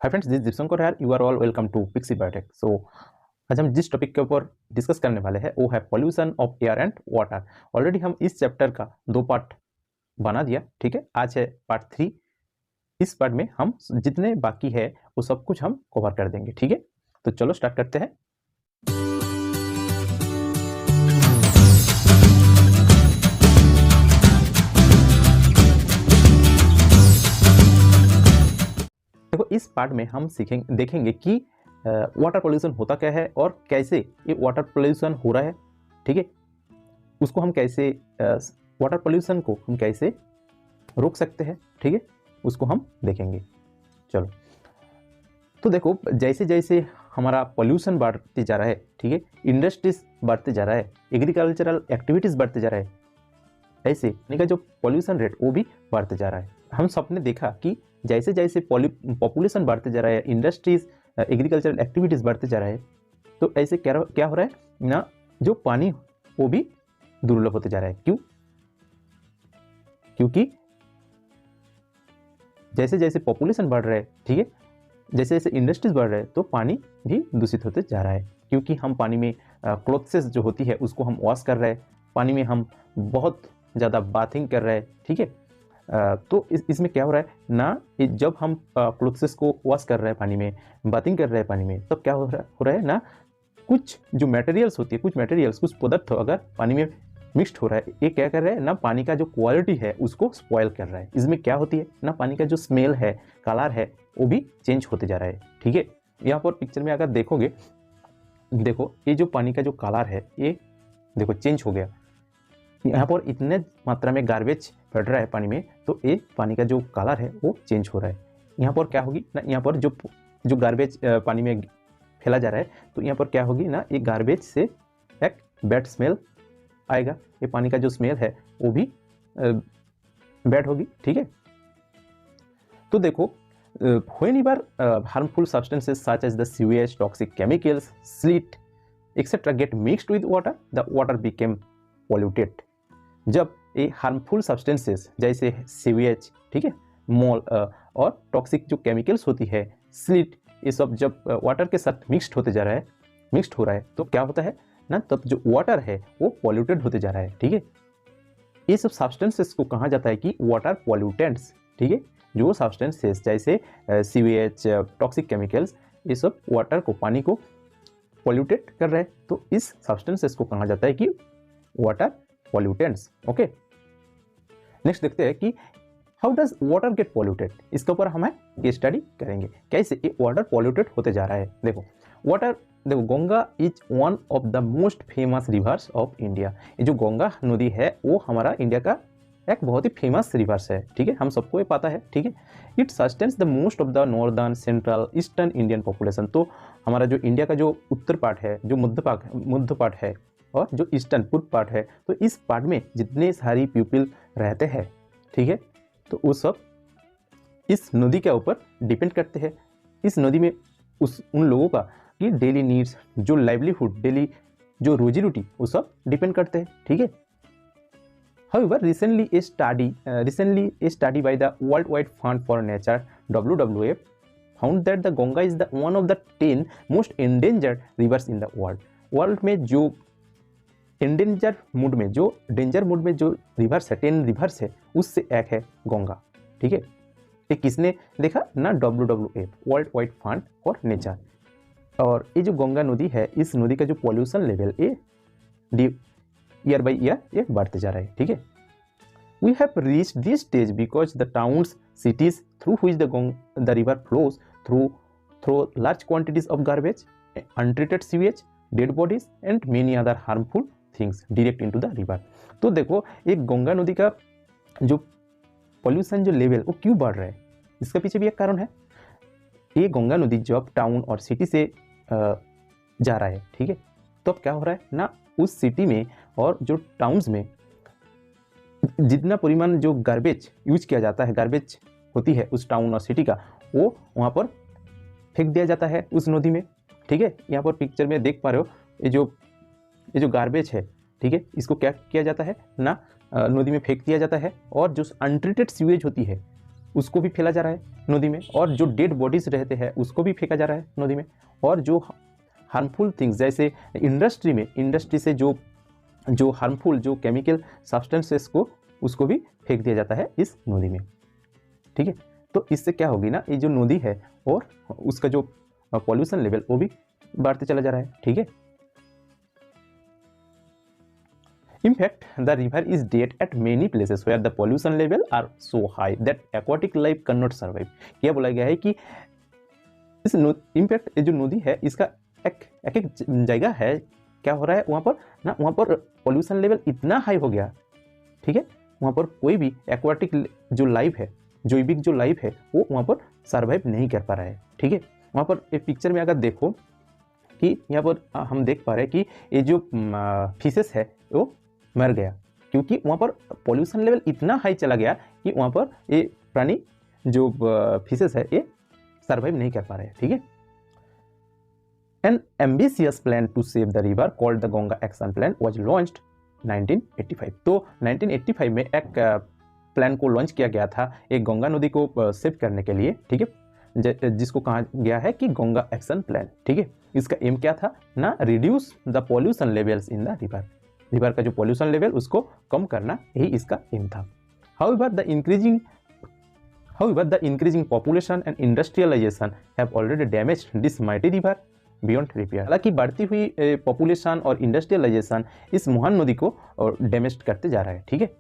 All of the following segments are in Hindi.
हाय फ्रेंड्स, दिस दीपशंकर यार, you are all welcome to Pixie biotech. So आज हम जिस टॉपिक के ऊपर डिस्कस करने वाले हैं वो है pollution of air and water. Already हम इस चैप्टर का 2 पार्ट बना दिया, ठीक है। आज है पार्ट 3। इस पार्ट में हम जितने बाकी है वो सब कुछ हम कवर कर देंगे, ठीक है। तो चलो स्टार्ट करते हैं। देखो, इस पार्ट में हम देखेंगे कि वाटर पोल्यूशन होता क्या है और कैसे ये वाटर पोल्यूशन हो रहा है, ठीक है। उसको हम कैसे वाटर पोल्यूशन को हम कैसे रोक सकते हैं, ठीक है, उसको हम देखेंगे। चलो, तो देखो, जैसे जैसे हमारा पोल्यूशन बढ़ते जा रहा है, ठीक है, इंडस्ट्रीज बढ़ते जा रहा है, एग्रीकल्चरल एक्टिविटीज़ बढ़ते जा रहा है, ऐसे इनका जो पोल्यूशन रेट वो भी बढ़ते जा रहा है। हम सबने देखा कि जैसे जैसे पॉपुलेशन बढ़ते जा रहा है, इंडस्ट्रीज एग्रीकल्चरल एक्टिविटीज़ बढ़ते जा रहा है, तो ऐसे क्या हो रहा है ना, जो पानी वो भी दुर्लभ होते जा रहा है। क्यों? क्योंकि जैसे जैसे पॉपुलेशन बढ़ रहा है, ठीक है, जैसे जैसे इंडस्ट्रीज बढ़ रहे हैं, तो पानी भी दूषित होते जा रहा है। क्योंकि हम पानी में क्लोथ्स जो होती है उसको हम वॉश कर रहे हैं, पानी में हम बहुत ज़्यादा बाथिंग कर रहे हैं, ठीक है। तो इसमें क्या हो रहा है ना, जब हम क्लोथ्स को वॉश कर रहे हैं पानी में, बाथिंग कर रहे हैं पानी में, तब क्या हो रहा है ना, कुछ जो मटेरियल्स होती है, कुछ पदार्थ अगर पानी में मिक्स्ड हो रहा है, ये क्या कर रहा है ना, पानी का जो क्वालिटी है उसको स्पॉइल कर रहा है। इसमें क्या होती है ना, पानी का जो स्मेल है, कलर है, वो भी चेंज होते जा रहा है, ठीक है। यहाँ पर पिक्चर में अगर देखोगे, देखो ये जो पानी का जो कलर है ये देखो चेंज हो गया। यहाँ पर इतने मात्रा में गार्बेज पड़ रहा है पानी में, तो ये पानी का जो कलर है वो चेंज हो रहा है। यहाँ पर क्या होगी ना, यहाँ पर जो गार्बेज पानी में फैला जा रहा है, तो यहाँ पर क्या होगी ना, ये गार्बेज से एक बैड स्मेल आएगा। ये पानी का जो स्मेल है वो भी बैड होगी, ठीक है। तो देखो, whenever harmful substances such as the sewage, toxic chemicals, sleet, etc. get mixed with water, the water became polluted. जब ये हार्मफुल सब्सटेंसेस जैसे सीवेज, ठीक है, मोल और टॉक्सिक जो केमिकल्स होती है, स्लीट, ये सब जब वाटर के साथ मिक्स्ड हो रहा है, तो क्या होता है ना, तब जो वाटर है वो पॉल्यूटेड होते जा रहा है, ठीक है। ये सब सब्सटेंसेस को कहा जाता है कि वाटर पॉल्यूटेंट्स, ठीक है। जो सब्सटेंसेस जैसे सीवेज, टॉक्सिक केमिकल्स, ये सब वाटर को, पानी को पॉल्यूटेड कर रहे हैं, तो इस सब्सटेंसेस को कहा जाता है कि वाटर पॉल्यूटेंट्स। ओके, नेक्स्ट देखते हैं कि how does water get polluted. इसके ऊपर हम केस स्टडी करेंगे, कैसे ये वाटर पॉल्यूटेड होते जा रहा है। देखो, Ganga is one of the most famous reverse of India. ये जो गंगा नदी है वो हमारा इंडिया का एक बहुत ही फेमस रिवर्स है, ठीक है, हम सबको ये पता है, ठीक है। It sustains the most of the northern, central, eastern Indian population. तो हमारा जो इंडिया का जो उत्तर पार्ट है, जो मध्य पार्ट है, और जो ईस्टर्न पूर्व पार्ट है, तो इस पार्ट में जितने सारी पीपल रहते हैं, ठीक है, तो वो सब इस नदी के ऊपर डिपेंड करते हैं। इस नदी में उन लोगों का कि डेली नीड्स, जो लाइवलीहुड, डेली जो रोजी रोटी, वो सब डिपेंड करते हैं, ठीक है। However, recently a study by the Worldwide Fund for Nature (WWF) found that the Ganga is one of the 10 most endangered rivers in the world. World में जो डेंजर मूड में जो रिवर्स है, 10 रिवर्स है, उससे एक है गंगा, ठीक है। ये किसने देखा ना, WWF, world wide fund for nature. और ये जो गंगा नदी है, इस नदी का जो पॉल्यूशन लेवल ये ईयर बाई ईयर ये बढ़ते जा रहा है, ठीक है। We have reached this stage because the towns, cities through which the river flows throw large quantities of garbage, untreated sewage, dead bodies and many other harmful things direct into the river. तो देखो, एक गंगा नदी का जो पॉल्यूशन जो लेवल वो क्यों बढ़ रहा है, इसके पीछे भी एक कारण है। ये गंगा नदी जब टाउन और सिटी से जा रहा है, ठीक है, तो अब क्या हो रहा है ना, उस सिटी में और जो टाउन्स में जितना परिमाण जो गार्बेज यूज किया जाता है, गार्बेज होती है उस टाउन और सिटी का, वो वहाँ पर फेंक दिया जाता है उस नदी में, ठीक है। यहाँ पर पिक्चर में देख पा रहे हो, ये जो गार्बेज है, ठीक है, इसको क्या किया जाता है ना, नदी में फेंक दिया जाता है, और जो अनट्रीटेड सीवेज होती है उसको भी फैला जा रहा है, नदी में, और जो डेड बॉडीज रहते हैं उसको भी फेंका जा रहा है नदी में, और जो हार्मफुल थिंग्स जैसे इंडस्ट्री से जो हार्मफुल जो केमिकल सब्सटेंसेस को उसको भी फेंक दिया जाता है इस नदी में। ठीक है, तो इससे क्या होगी ना, ये जो नदी है और उसका जो पॉल्यूशन लेवल वो भी बढ़ते चला जा रहा है। ठीक है, In fact, the river is dead at many places where the pollution level are so high that aquatic life cannot survive। क्या बोला गया है कि इस इनफैक्ट ये जो नदी है इसका एक जगह है, क्या हो रहा है वहाँ पर पॉल्यूशन लेवल इतना हाई हो गया, ठीक है, वहाँ पर कोई भी एक्वाटिक जो लाइफ है, जैविक जो लाइफ है वो वहाँ पर सर्वाइव नहीं कर पा रहा है। ठीक है, वहाँ पर एक पिक्चर में अगर देखो कि यहाँ पर हम देख पा रहे हैं कि ये जो फिशेस है वो मर गया, क्योंकि वहाँ पर पॉल्यूशन लेवल इतना हाई चला गया कि वहाँ पर ये प्राणी जो फिशेस है ये सर्वाइव नहीं कर पा रहे हैं। ठीक है, an ambitious plan to save the river called the Ganga action plan was launched 1985। तो 1985 में एक प्लान को लॉन्च किया गया था एक गंगा नदी को सेव करने के लिए। ठीक है, जिसको कहा गया है कि गंगा एक्शन प्लान। ठीक है, इसका एम क्या था ना, reduce the pollution levels in the river का जो पॉल्यूशन लेवल उसको कम करना, यही इसका एम था। However, the increasing population and industrialization have already damaged this mighty river beyond repair। हालांकि बढ़ती हुई पॉपुलेशन और इंडस्ट्रियलाइजेशन इस महान नदी को डैमेज करते जा रहा है। ठीक है,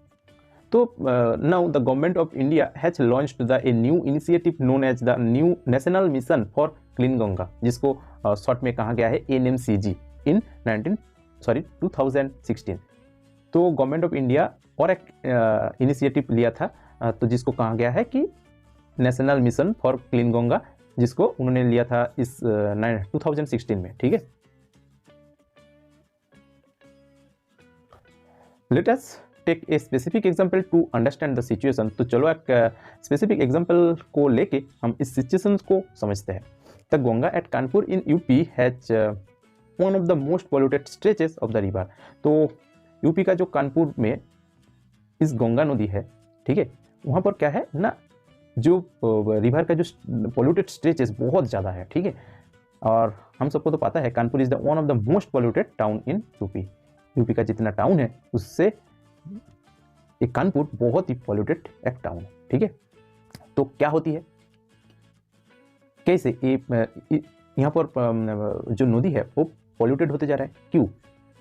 तो now the government of India has launched the a new initiative known as the new national mission for clean Ganga, जिसको शॉर्ट में कहा गया है NMCG इन 2016। तो गवर्नमेंट ऑफ इंडिया और एक इनिशिएटिव लिया था, तो जिसको कहा गया है कि national mission for clean Ganga, जिसको उन्होंने लिया था इस 2016 में। ठीक है, let us take a specific example to understand the situation. तो चलो एक स्पेसिफिक एग्जांपल को लेके हम इस सिचुएशन को समझते हैं। The Ganga at Kanpur in UP has one of the most polluted stretches of the river. तो यूपी का जो कानपुर में इस गंगा नदी है, ठीक है, वहाँ पर क्या है ना, जो रिवर का जो पॉल्यूटेड स्ट्रेचेस बहुत ज़्यादा है। ठीक है, और हम सबको तो पता है Kanpur is the one of the most polluted town in UP का जितना टाउन है उससे ये कानपुर बहुत ही पॉल्यूटेड एक टाउन है। ठीक है, तो क्या होती है, कैसे यहाँ पर जो नदी है वो पॉल्यूटेड होते जा रहा है, क्यों?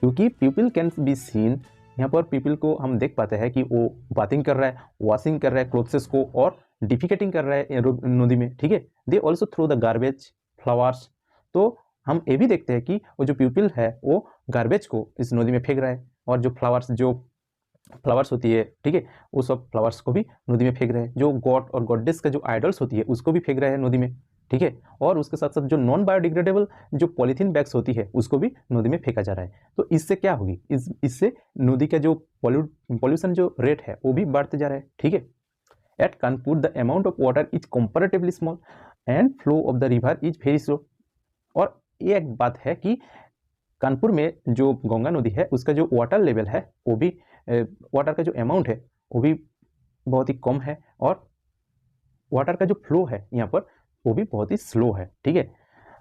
क्योंकि पीपल कैन बी सीन, यहाँ पर पीपल को हम देख पाते हैं कि वो बाथिंग कर रहा है, वॉशिंग कर रहा है क्लोथ्स को और डिफिकेटिंग कर रहा है नदी में। ठीक है, they also throw the garbage flowers. तो हम ये भी देखते हैं कि वो जो पीपल है वो गार्बेज को इस नदी में फेंक रहा है, और जो फ्लावर्स होती है, ठीक है, वो सब फ्लावर्स को भी नदी में फेंक रहे हैं। जो गॉड और गॉडेस का जो आइडल्स होती है उसको भी फेंक रहे हैं नदी में। ठीक है, और उसके साथ साथ जो नॉन बायोडिग्रेडेबल जो पॉलीथीन बैग्स होती है उसको भी नदी में फेंका जा रहा है। तो इससे क्या होगी, इससे नदी का जो पॉल्यूशन जो रेट है वो भी बढ़ते जा रहा है। ठीक है, at Kanpur the amount of water is comparatively small and flow of the river is very slow. और ये एक बात है कि कानपुर में जो गंगा नदी है उसका जो वाटर लेवल है वो भी, वाटर का जो अमाउंट है वो भी बहुत ही कम है, और वाटर का जो फ्लो है यहाँ पर वो भी बहुत ही स्लो है। ठीक है,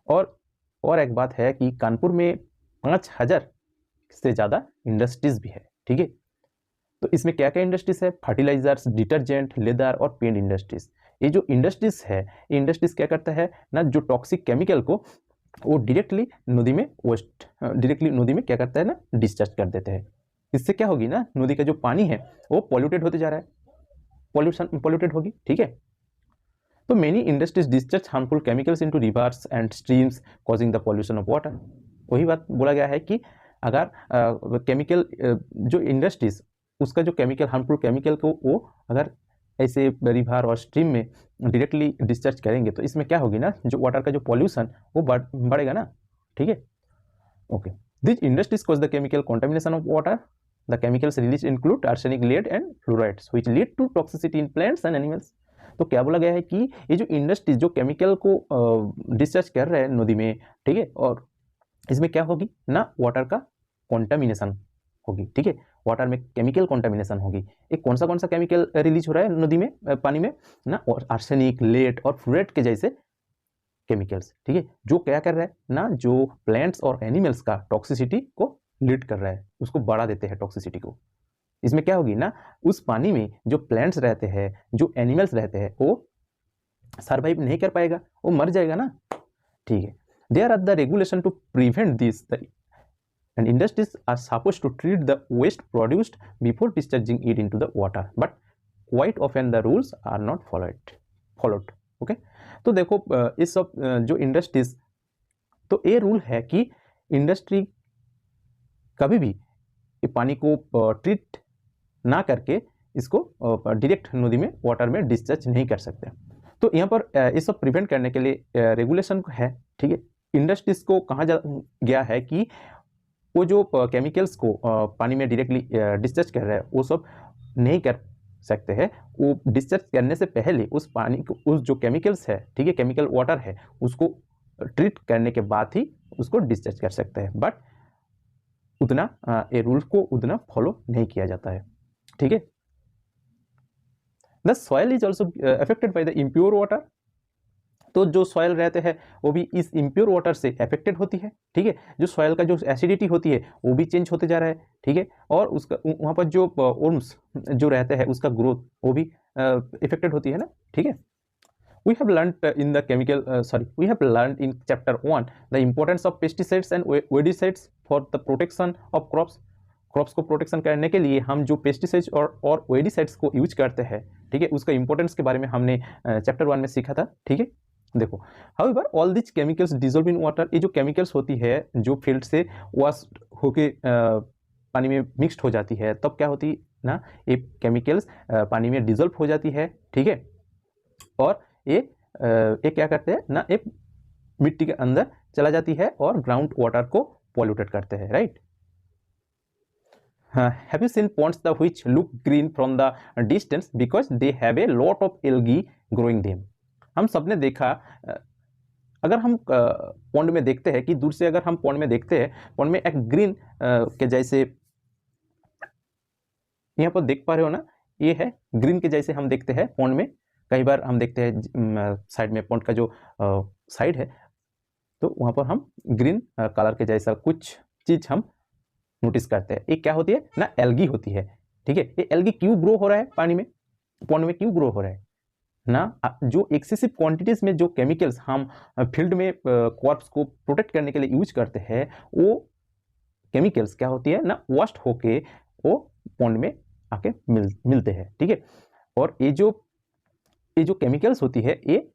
और एक बात है कि कानपुर में 5000 से ज़्यादा इंडस्ट्रीज भी है। ठीक है, तो इसमें क्या क्या इंडस्ट्रीज है, फर्टिलाइजर्स, डिटर्जेंट, लेदर और पेंट इंडस्ट्रीज। ये जो इंडस्ट्रीज है, ये इंडस्ट्रीज क्या करता है ना, जो टॉक्सिक केमिकल को वो डायरेक्टली नदी में क्या करता है ना, डिस्चार्ज कर देते हैं। इससे क्या होगी ना, नदी का जो पानी है वो पॉल्यूटेड होते जा रहा है, पॉल्यूटेड होगी। ठीक है, तो many industries discharge harmful chemicals into reverse and streams causing the pollution of water. वही बात बोला गया है कि अगर केमिकल जो इंडस्ट्रीज उसका जो केमिकल, हार्मफुल केमिकल को वो अगर ऐसे रिवर और स्ट्रीम में डायरेक्टली डिस्चार्ज करेंगे तो इसमें क्या होगी ना, जो वाटर का जो पॉल्यूशन वो बढ़ेगा ना। ठीक है, okay, this industries cause the chemical contamination of water. The chemicals release include arsenic, lead and fluorides which lead to toxicity in plants and animals. तो क्या बोला गया है कि ये जो इंडस्ट्रीज जो केमिकल को डिस्चार्ज कर रहे हैं नदी में, ठीक है, और इसमें क्या होगी ना, वाटर का कॉन्टामिनेशन होगी। ठीक है, वाटर में केमिकल कॉन्टामिनेशन होगी। एक कौन सा केमिकल रिलीज हो रहा है नदी में, पानी में ना, और आर्सेनिक, लेड और फ्लोराइड के जैसे केमिकल्स, ठीक है, जो क्या कर रहा है ना, जो प्लांट्स और एनिमल्स का टॉक्सिसिटी को लीड कर रहा है, उसको बढ़ा देते हैं टॉक्सिसिटी को। इसमें क्या होगी ना, उस पानी में जो प्लांट्स रहते हैं, जो एनिमल्स रहते हैं, वो सर्वाइव नहीं कर पाएगा, वो मर जाएगा ना, ठीक है। There are the regulation to prevent this, and industries are supposed to treat the waste produced before discharging it into the water, but quite often the rules are not followed okay। तो देखो इस सब जो इंडस्ट्रीज, तो ये रूल है कि इंडस्ट्री कभी भी पानी को ट्रीट ना करके इसको डायरेक्ट नदी में, वाटर में डिस्चार्ज नहीं कर सकते। तो यहाँ पर ये सब प्रिवेंट करने के लिए रेगुलेशन है, ठीक है। इंडस्ट्रीज को कहा गया है कि वो जो केमिकल्स को पानी में डायरेक्टली डिस्चार्ज कर रहा है, वो सब नहीं कर सकते हैं। वो डिस्चार्ज करने से पहले उस पानी को, उस जो केमिकल्स है, ठीक है, केमिकल वाटर है, उसको ट्रीट करने के बाद ही उसको डिस्चार्ज कर सकते हैं। बट उतना ये रूल को उतना फॉलो नहीं किया जाता है, ठीक है। The soil is also affected by the impure water. तो जो सॉइल रहते हैं वो भी इस इम्प्योर वाटर से अफेक्टेड होती है, ठीक है। जो सॉइल का जो एसिडिटी होती है वो भी चेंज होते जा रहा है, ठीक है। और उसका वहाँ पर जो वर्म्स जो रहते हैं उसका ग्रोथ वो भी इफेक्टेड होती है ना, ठीक है। We have learned in the chemical we have learned in chapter 1 the importance of pesticides and weedicides for the protection of crops को प्रोटेक्शन करने के लिए हम जो पेस्टिसाइड्स और वेडिसाइड्स को यूज करते हैं, ठीक है, उसका इंपॉर्टेंस के बारे में हमने चैप्टर 1 में सीखा था, ठीक है। देखो, however all this chemicals dissolve in water, ये जो केमिकल्स होती है जो फील्ड से वॉश होके पानी में मिक्सड हो जाती है, तब क्या होती ना, ये केमिकल्स पानी में डिजोल्व हो जाती है, ठीक है। और ये क्या करते हैं ना, एक मिट्टी के अंदर चला जाती है और ग्राउंड वाटर को पॉल्यूटेड करते हैं, right. Have you seen ponds the which look green from the distance because they have a lot of algae growing them? हम सबने देखा, अगर हम पॉन्ड में देखते हैं कि दूर से अगर हम पॉन्ड में देखते हैं, पॉन्ड में एक ग्रीन के जैसे यहाँ पर देख पा रहे हो ना, ये है ग्रीन के जैसे हम देखते हैं पॉन्ड में। कई बार हम देखते हैं साइड में पॉन्ड का जो साइड है, तो वहाँ पर हम ग्रीन कलर के जैसा कुछ चीज हम नोटिस करते हैं। एक क्या होती है ना, एल्गी होती है, ठीक है। ये एल्गी क्यों ग्रो हो रहा है पानी में, पॉन्ड में क्यों ग्रो हो रहा है ना, जो एक्सेसिव क्वांटिटीज में जो केमिकल्स हम फील्ड में क्रॉप्स को प्रोटेक्ट करने के लिए यूज करते हैं, वो केमिकल्स क्या होती है ना, वॉश होके वो पॉन्ड में आके मिलते हैं, ठीक है। और ये जो केमिकल्स होती है, ये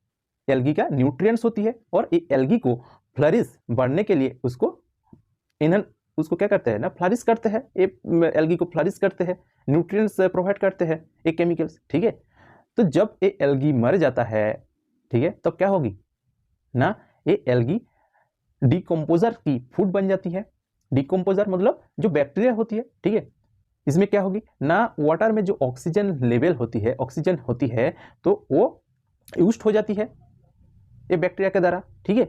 एल्गी का न्यूट्रिएंट्स होती है, और ये एल्गी को फ्लरिश बढ़ने के लिए उसको क्या करते हैं ना, फ्लरिश करते हैं, ये एल्गी को फ्लरिश करते हैं, न्यूट्रिएंट्स प्रोवाइड करते हैं ये केमिकल्स, ठीक है। तो जब ये एल्गी मर जाता है, ठीक है, तब क्या होगी ना, ये एल्गी डिकम्पोजर की फूड बन जाती है। डिकम्पोजर मतलब जो बैक्टीरिया होती है, ठीक है। इसमें क्या होगी ना, वाटर में जो ऑक्सीजन लेवल होती है, ऑक्सीजन होती है, तो वो यूज्ड हो जाती है ये बैक्टीरिया के द्वारा, ठीक है।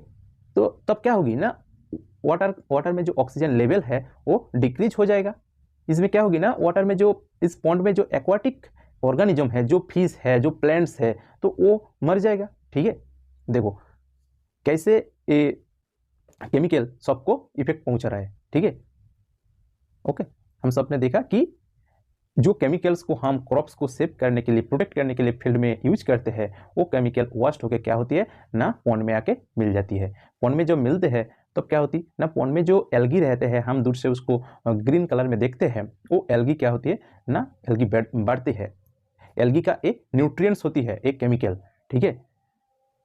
तो तब क्या होगी ना, वाटर में जो ऑक्सीजन लेवल है वो डिक्रीज हो जाएगा। इसमें क्या होगी ना, वाटर में जो इस पॉन्ड में जो एक्वाटिक ऑर्गेनिज्म है, जो फिश है, जो प्लांट्स है, तो वो मर जाएगा, ठीक है। देखो कैसे ये केमिकल सबको इफेक्ट पहुंचा रहा है, ठीक है, ओके। हम सब ने देखा कि जो केमिकल्स को हम क्रॉप्स को सेव करने के लिए, प्रोटेक्ट करने के लिए फील्ड में यूज करते हैं, वो केमिकल वॉश होकर क्या होती है ना, पॉन्ड में आके मिल जाती है। पॉन्ड में जब मिलते हैं तब क्या होती ना, पॉन्ड में जो एल्गी रहते हैं, हम दूर से उसको ग्रीन कलर में देखते हैं, वो एल्गी क्या होती है ना, एल्गी बढ़ती है। एल्गी का एक न्यूट्रिएंट्स होती है, एक केमिकल, ठीक है।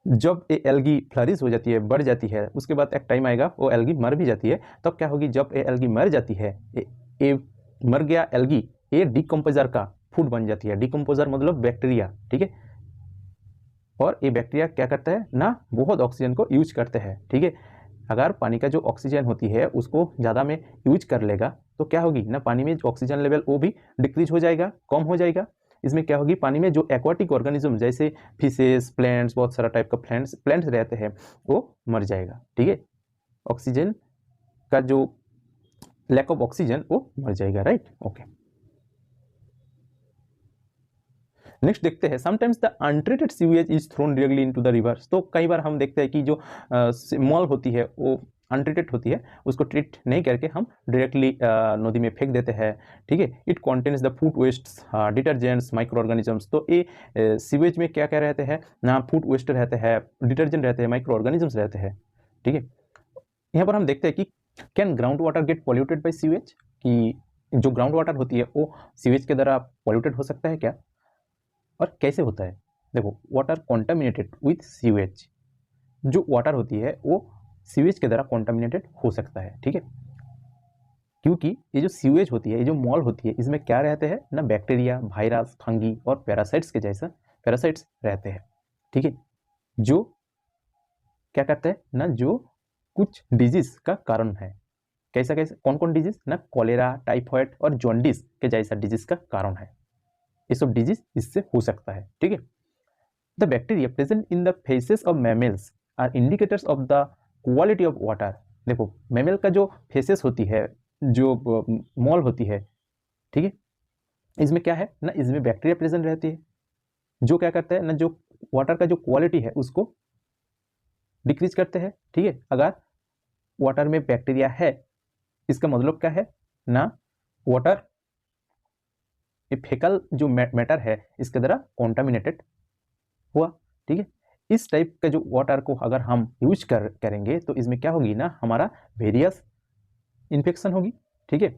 जब ये एल्गी फ्लरिश हो जाती है, बढ़ जाती है, उसके बाद एक टाइम आएगा वो एल्गी मर भी जाती है। तब क्या होगी, जब ये एल्गी मर जाती है, ये मर गया एल्गी, ये डिकम्पोजर का फूड बन जाती है। डिकम्पोजर मतलब बैक्टीरिया, ठीक है। और ये बैक्टीरिया क्या करता है ना, बहुत ऑक्सीजन को यूज करते हैं, ठीक है। अगर पानी का जो ऑक्सीजन होती है उसको ज़्यादा में यूज कर लेगा, तो क्या होगी ना, पानी में जो ऑक्सीजन लेवल वो भी डिक्रीज हो जाएगा, कम हो जाएगा। इसमें क्या होगी, पानी में जो एक्वाटिक ऑर्गेनिज्म जैसे फिशेस, प्लांट्स, बहुत सारा टाइप का प्लांट्स रहते हैं, वो मर जाएगा, ठीक है। ऑक्सीजन का जो लैक ऑफ ऑक्सीजन वो मर जाएगा, राइट, ओके। नेक्स्ट देखते हैं sometimes the untreated sewage is throne directly into the reverse. तो कई बार हम देखते हैं कि जो मॉल होती है वो अनट्रीटेड होती है, उसको ट्रीट नहीं करके हम डायरेक्टली नदी में फेंक देते हैं, ठीक है। It contains the food wastes, detergents, micro organisms. तो ये सीवेज में क्या क्या रहते हैं ना, फूड वेस्ट रहते हैं, डिटर्जेंट रहते हैं, माइक्रो ऑर्गेनिजम्स रहते हैं, ठीक है। यहाँ पर हम देखते हैं कि can ground water get polluted by sewage, कि जो ग्राउंड वाटर होती है वो सीवेज के द्वारा पॉल्यूटेड हो सकता है क्या, और कैसे होता है। देखो, वाटर कॉन्टामिनेटेड विथ सीवेज, जो वाटर होती है वो सीवेज के द्वारा कॉन्टामिनेटेड हो सकता है, ठीक है। क्योंकि ये जो सीवेज होती है, ये जो मॉल होती है, इसमें क्या रहते हैं ना, बैक्टीरिया, वायरस, फंगी और पैरासाइट्स के जैसा पैरासाइट्स रहते हैं, ठीक है, जो क्या करते हैं ना, जो कुछ डिजीज का कारण है। कैसा कैसे, कौन कौन डिजीज ना, कॉलेरा, टाइफॉइड और जॉन्डिस के जैसा डिजीज का कारण है। ये सब डिजीज इससे हो सकता है, ठीक है। The bacteria present in the faeces of mammals are indicators of the quality of water. देखो, मैमल का जो फेसेस होती है, जो मॉल होती है, ठीक है, इसमें क्या है ना, इसमें बैक्टीरिया प्रेजेंट रहती है, जो क्या करता है ना, जो वाटर का जो क्वालिटी है उसको डिक्रीज करते हैं, ठीक है। अगर वाटर में बैक्टीरिया है, इसका मतलब क्या है ना, वाटर फेकल जो मैटर है इसके द्वारा कॉन्टामिनेटेड हुआ, ठीक है। इस टाइप का जो वाटर को अगर हम यूज करेंगे तो इसमें क्या होगी ना, हमारा वेरियस इन्फेक्शन होगी, ठीक है।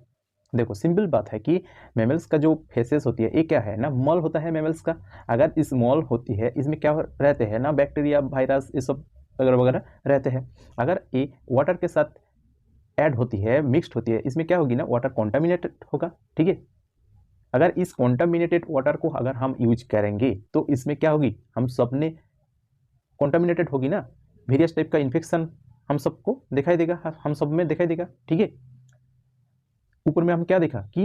देखो, सिंपल बात है कि मैमल्स का जो फेसेस होती है ये क्या है ना, मॉल होता है मैमल्स का। अगर इस मॉल होती है, इसमें क्या रहते हैं ना, बैक्टीरिया, वायरस, ये सब वगैरह वगैरह रहते हैं। अगर ये वाटर के साथ ऐड होती है, मिक्सड होती है, इसमें क्या होगी ना, वाटर कॉन्टामिनेटेड होगा, ठीक है। अगर इस कॉन्टामिनेटेड वाटर को अगर हम यूज करेंगे तो इसमें क्या होगी, हम सब ने कॉन्टामिनेटेड होगी ना, वेरियस टाइप का इन्फेक्शन हम सबको दिखाई देगा, हम सब में दिखाई देगा, ठीक है। ऊपर में हम क्या देखा कि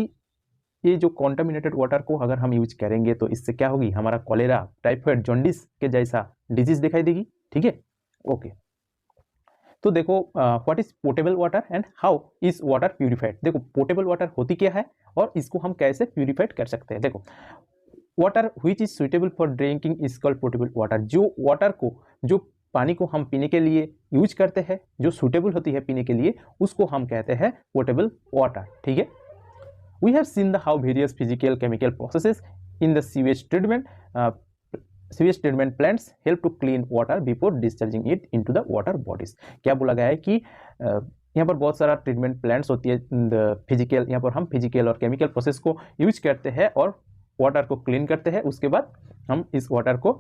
ये जो कॉन्टामिनेटेड वाटर को अगर हम यूज करेंगे तो इससे क्या होगी, हमारा कॉलेरा, टाइफाइड, जॉन्डिस के जैसा डिजीज दिखाई देगी, ठीक है। ओके, तो देखो, what is portable water and how is water purified. देखो, पोर्टेबल वाटर होती क्या है और इसको हम कैसे प्यूरिफाइड कर सकते हैं। देखो, water which is suitable for drinking is called portable water. जो वाटर को, जो पानी को हम पीने के लिए यूज करते हैं, जो सुटेबल होती है पीने के लिए, उसको हम कहते हैं पोर्टेबल वाटर, ठीक है। We have seen the how various physical chemical processes in the sewage treatment sewage treatment plants help to clean water before discharging it into the water bodies. क्या बोला गया है कि यहाँ पर बहुत सारा ट्रीटमेंट प्लांट्स होती है, फिजिकल, यहाँ पर हम फिजिकल और केमिकल प्रोसेस को यूज करते हैं और वाटर को क्लीन करते हैं। उसके बाद हम इस वाटर को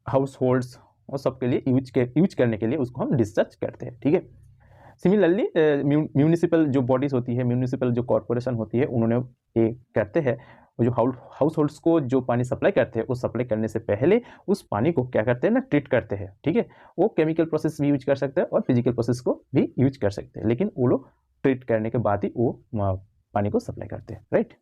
हाउस होल्ड्स और सबके लिए यूज करने के लिए उसको हम डिस्चार्ज करते हैं, ठीक है। सिमिलरली म्यूनिसिपल जो बॉडीज होती है, म्यूनिसिपल जो कॉरपोरेशन होती है, उन्होंने ये करते हैं, जो हाउस होल्ड्स को जो पानी सप्लाई करते हैं, उस सप्लाई करने से पहले उस पानी को क्या करते हैं ना, ट्रीट करते हैं, ठीक है। वो केमिकल प्रोसेस भी यूज कर सकते हैं और फिजिकल प्रोसेस को भी यूज कर सकते हैं, लेकिन वो लोग ट्रीट करने के बाद ही वो पानी को सप्लाई करते हैं, right.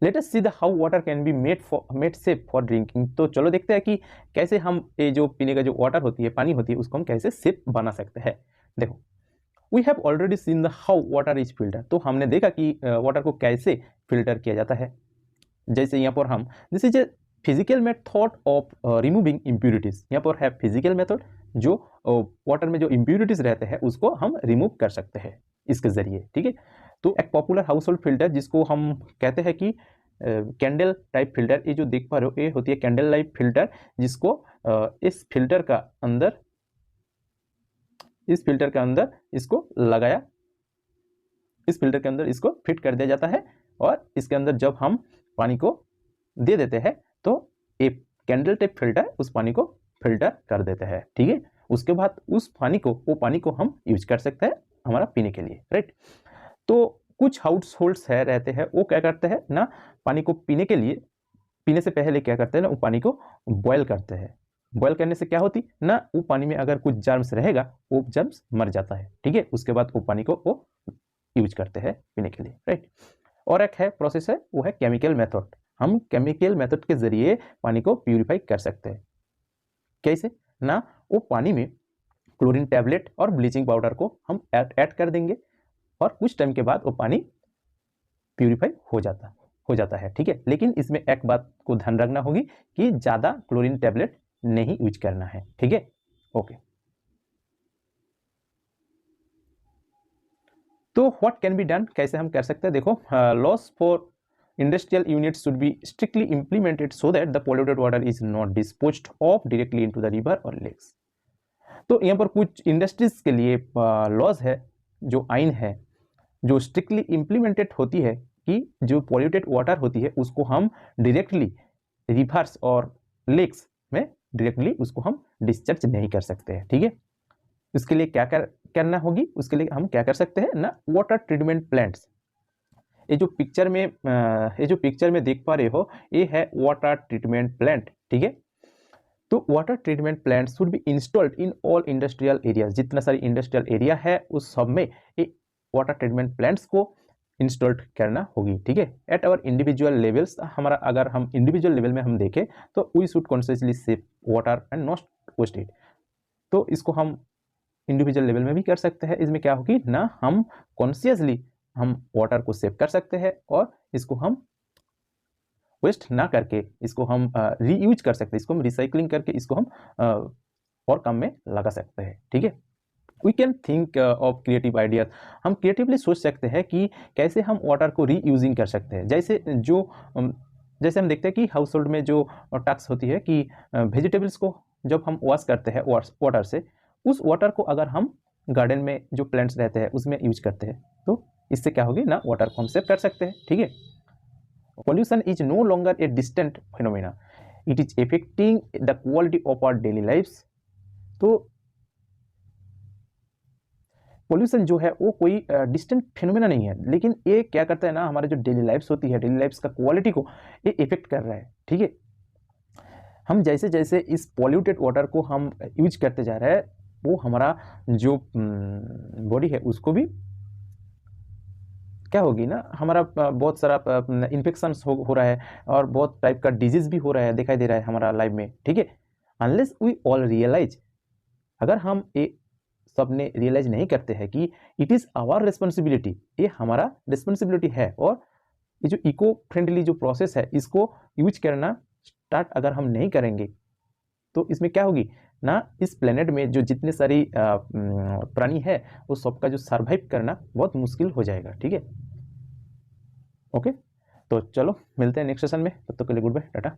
Let us see the how water can be made safe for drinking. तो चलो देखते हैं कि कैसे हम ये जो पीने का जो वाटर होती है, पानी होती है, उसको हम कैसे सेफ बना सकते हैं। देखो, we have already seen the how water is filter. तो हमने देखा कि वाटर को कैसे फिल्टर किया जाता है। जैसे यहाँ पर हम, this is a physical method of removing impurities. यहाँ पर है फिजिकल मेथड, जो वाटर में जो इम्प्यूरिटीज रहते हैं उसको हम रिमूव कर सकते हैं इसके जरिए, ठीक है। तो एक पॉपुलर हाउस होल्ड फिल्टर जिसको हम कहते हैं कि कैंडल टाइप फिल्टर, ये जो देख पा रहे हो ये होती है कैंडल टाइप फिल्टर, जिसको इस फिल्टर का अंदर इसको लगाया, इस फिल्टर के अंदर इसको फिट कर दिया जाता है और इसके अंदर जब हम पानी को दे देते हैं तो एक कैंडल टाइप फिल्टर उस पानी को फिल्टर कर देता है, ठीक है। उसके बाद उस पानी को, वो पानी को हम यूज कर सकते हैं हमारा पीने के लिए, राइट। तो कुछ हाउस होल्ड्स है रहते हैं, वो क्या करते हैं ना, पानी को पीने के लिए, पीने से पहले क्या करते हैं ना, वो पानी को बॉयल करते हैं। बॉयल करने से क्या होती ना, वो पानी में अगर कुछ जर्म्स रहेगा वो जर्म्स मर जाता है, ठीक है। उसके बाद वो पानी को वो यूज करते हैं पीने के लिए, राइट। और एक है प्रोसेस है, वो है केमिकल मेथड। हम केमिकल मेथड के जरिए पानी को प्यूरिफाई कर सकते हैं। कैसे ना, वो पानी में क्लोरीन टैबलेट और ब्लीचिंग पाउडर को हम ऐड कर देंगे और कुछ टाइम के बाद वो पानी प्यूरिफाई हो हो जाता है, ठीक है। लेकिन इसमें एक बात को ध्यान रखना होगी कि ज़्यादा क्लोरीन टैबलेट नहीं यूज करना है, ठीक है। ओके, तो व्हाट कैन बी डन, कैसे हम कर सकते हैं। देखो, loss for industrial units should be strictly implemented so that the polluted water is not disposed of directly into the river और लेक्स। तो यहाँ पर कुछ इंडस्ट्रीज के लिए लॉज है, जो आइन है, जो स्ट्रिक्टली इम्प्लीमेंटेड होती है कि जो पॉल्यूटेड वाटर होती है उसको हम डायरेक्टली रिवर्स और लेक्स में डायरेक्टली उसको हम डिस्चार्ज नहीं कर सकते हैं, ठीक है। उसके लिए क्या करना होगी, उसके लिए हम क्या कर सकते हैं ना, वाटर ट्रीटमेंट प्लांट्स। ये जो पिक्चर में देख पा रहे हो, ये है वाटर ट्रीटमेंट प्लांट, ठीक है। तो water treatment plant should be installed in all industrial areas. जितना सारी इंडस्ट्रियल एरिया है उस सब में ये वाटर ट्रीटमेंट प्लांट्स को इंस्टॉल्ड करना होगी, ठीक है। एट आवर इंडिविजुअल लेवल्स, हमारा अगर हम इंडिविजुअल लेवल में हम देखें तो we should consciously save water and not waste it. तो इसको हम इंडिविजुअल लेवल में भी कर सकते हैं। इसमें क्या होगी ना, हम कॉन्शियसली हम वाटर को सेव कर सकते हैं और इसको हम वेस्ट ना करके इसको हम रीयूज कर सकते हैं, इसको हम रिसाइकलिंग करके इसको हम और काम में लगा सकते हैं, ठीक है। We can think of creative ideas. हम क्रिएटिवली सोच सकते हैं कि कैसे हम वाटर को रीयूजिंग कर सकते हैं। जैसे हम देखते हैं कि हाउस होल्ड में जो टास्क होती है कि वेजिटेबल्स को जब हम वॉश करते हैं वाटर से, उस वाटर को अगर हम गार्डन में जो प्लांट्स रहते हैं उसमें यूज करते हैं तो इससे क्या होगी ना, वाटर को हम सेव कर सकते हैं, ठीक है। Pollution is no longer a distant phenomena. It is affecting the quality of our daily lives. तो पोल्यूशन जो है वो कोई डिस्टेंट फिनोमेना नहीं है, लेकिन ये क्या करता है ना, हमारे जो डेली लाइफ्स होती है, डेली लाइफ्स का क्वालिटी को ये इफेक्ट कर रहा है, ठीक है। हम जैसे जैसे इस पॉल्यूटेड वाटर को हम यूज करते जा रहे हैं, वो हमारा जो बॉडी है उसको भी क्या होगी ना, हमारा बहुत सारा इन्फेक्शन हो रहा है और बहुत टाइप का डिजीज भी हो रहा है, दिखाई दे रहा है हमारा लाइफ में, ठीक है। अनलेस वी ऑल रियलाइज, अगर हम ये सब ने रियलाइज नहीं करते हैं कि इट इज़ आवर रिस्पॉन्सिबिलिटी, ये हमारा रिस्पॉन्सिबिलिटी है, और ये जो इको फ्रेंडली जो प्रोसेस है इसको यूज करना स्टार्ट अगर हम नहीं करेंगे तो इसमें क्या होगी ना, इस प्लेनेट में जो जितने सारी प्राणी है वो सबका जो सर्वाइव करना बहुत मुश्किल हो जाएगा, ठीक है। ओके, तो चलो मिलते हैं नेक्स्ट सेशन में, तब तक के लिए गुड बाय, टाटा।